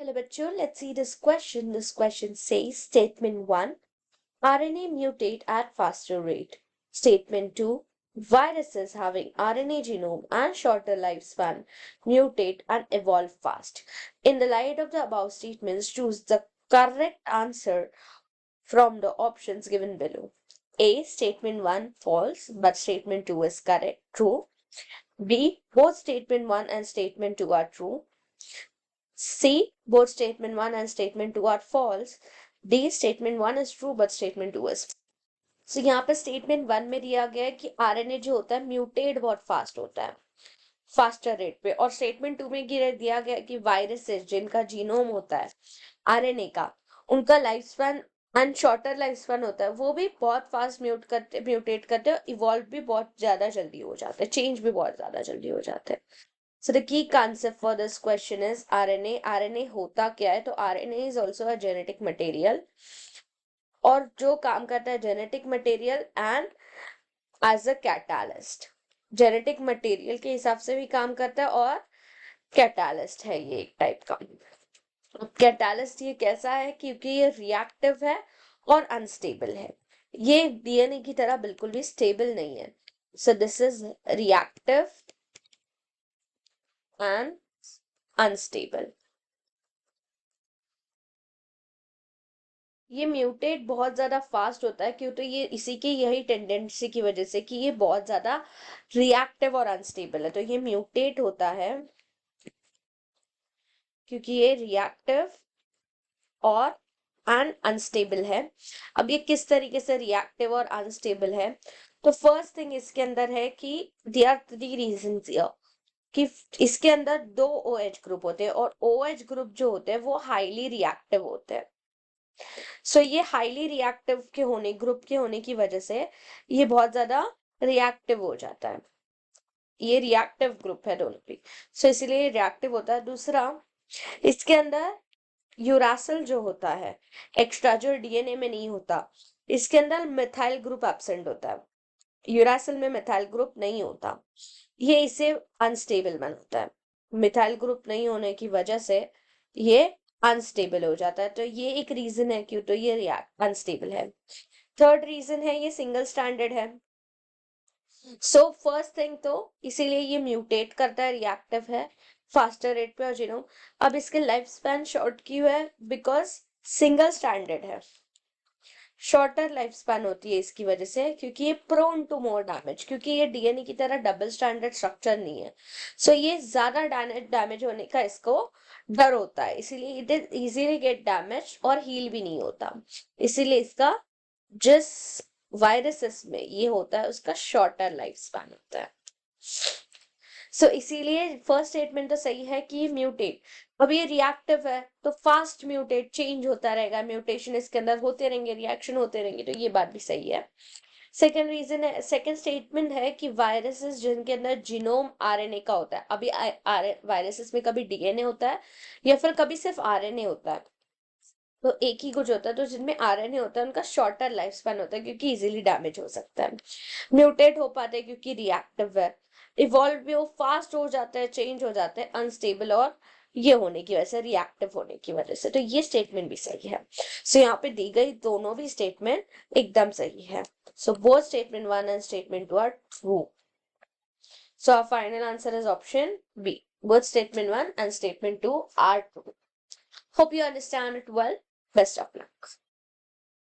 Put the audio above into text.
Hello bachcho, let's see this question. This question says statement 1, RNA mutate at faster rate. Statement 2, viruses having RNA genome and shorter lifespan mutate and evolve fast. In the light of the above statements, choose the correct answer from the options given below. A. Statement 1 false, but statement 2 is correct, true. B. Both statement 1 and statement 2 are true. C. Both statement 1 and statement 2 are false. D. Statement 1 is true but statement 2 is. So यहाँ पे statement 1 में दिया गया है कि RNA जो होता है म्यूटेट बहुत फास्ट होता है, फास्टर रेट पे, और स्टेटमेंट 2 में दिया गया कि वायरसेस जिनका जीनोम होता है आरएनए का, उनका life span and shorter life span होता है, वो भी बहुत फास्ट म्यूटेट करते हैं, इवॉल्व भी बहुत ज्यादा जल्दी हो जाते हैं, चेंज भी बहुत ज्यादा जल्दी हो जाते हैं. So the key concept for this question is RNA. RNA होता क्या है? तो RNA is also a genetic material, और जो काम करता है genetic material and as a catalyst. Genetic material के हिसाब से भी काम करता है और कैटालिस्ट है ये एक टाइप का. कैटालिस्ट ये कैसा है? क्योंकि ये रिएक्टिव है और अनस्टेबल है. ये डीएनए की तरह बिल्कुल भी स्टेबल नहीं है. So this is reactive and unstable. ये म्यूटेट बहुत ज्यादा फास्ट होता है क्यों? तो ये इसी की यही टेंडेंसी की वजह से कि ये बहुत ज्यादा रिएक्टिव और अनस्टेबल है, तो ये म्यूटेट होता है क्योंकि ये रिएक्टिव और अनस्टेबल है. अब ये किस तरीके से रिएक्टिव और अनस्टेबल है? तो फर्स्ट थिंग इसके अंदर है कि देयर आर 3 रीजंस कि इसके अंदर 2 OH ग्रुप होते हैं, और OH ग्रुप जो होते हैं वो हाईली रिएक्टिव होते हैं. सो ये हाईली रिएक्टिव के होने, ग्रुप के होने की वजह से ये बहुत ज्यादा रिएक्टिव हो जाता है. ये रिएक्टिव ग्रुप है दोनों भी, सो इसीलिए रिएक्टिव होता है. दूसरा, इसके अंदर यूरासिल जो होता है एक्स्ट्रा, जो डीएनए में नहीं होता, इसके अंदर मिथाइल ग्रुप एब्सेंट होता है. यूरासिल में मिथाइल ग्रुप नहीं होता, ये इसे अनस्टेबल बनाता है. मिथाइल ग्रुप नहीं होने की वजह से ये अनस्टेबल हो जाता है, तो ये एक रीजन है क्यों तो ये रिएक्ट अनस्टेबल है. थर्ड रीजन है ये सिंगल स्टैंडर्ड है. सो फर्स्ट थिंग तो इसीलिए ये म्यूटेट करता है, रिएक्टिव है, फास्टर रेट पे, और जीनोम. अब इसके लाइफ स्पैन शॉर्ट क्यों है? बिकॉज सिंगल स्टैंडर्ड है, शॉर्टर लाइफ स्पैन होती है इसकी वजह से, क्योंकि ये प्रोन टू मोर डैमेज, क्योंकि ये डीएनए की तरह डबल स्टैंडर्ड स्ट्रक्चर नहीं है. सो ये ज्यादा डैमेज होने का इसको डर होता है, इसीलिए it is easily get damage और हील भी नहीं होता. इसीलिए इसका, जिस वायरसेस में ये होता है उसका शॉर्टर लाइफ स्पैन होता है. सो इसीलिए फर्स्ट स्टेटमेंट तो सही है कि म्यूटेट. अब ये रिएक्टिव है तो फास्ट म्यूटेट, चेंज होता रहेगा, म्यूटेशन इसके अंदर होते रहेंगे, रिएक्शन होते रहेंगे, तो ये बात भी सही है. सेकेंड रीजन है, सेकेंड स्टेटमेंट है कि वायरसेस जिनके अंदर जीनोम आरएनए का होता है, अभी वायरसेस में कभी डीएनए होता है या फिर कभी सिर्फ आरएनए होता है, तो एक ही कुछ होता है. तो जिनमें आरएनए होता है उनका शॉर्टर लाइफ स्पैन होता है क्योंकि इजीली डैमेज हो सकता है. म्यूटेट हो पाते हैं क्योंकि रिएक्टिव है. इवॉल्व भी वो फास्ट हो जाता है, चेंज हो जाते हैं अनस्टेबल, और ये होने की वजह से, रिएक्टिव होने की वजह से. तो ये स्टेटमेंट भी सही है. सो यहाँ पे दी गई दोनों भी स्टेटमेंट एकदम सही है. So both statement 1 and statement 2 are true. So our final answer is option B. Both statement 1 and statement 2 are true. Hope you understand it well. Best of luck.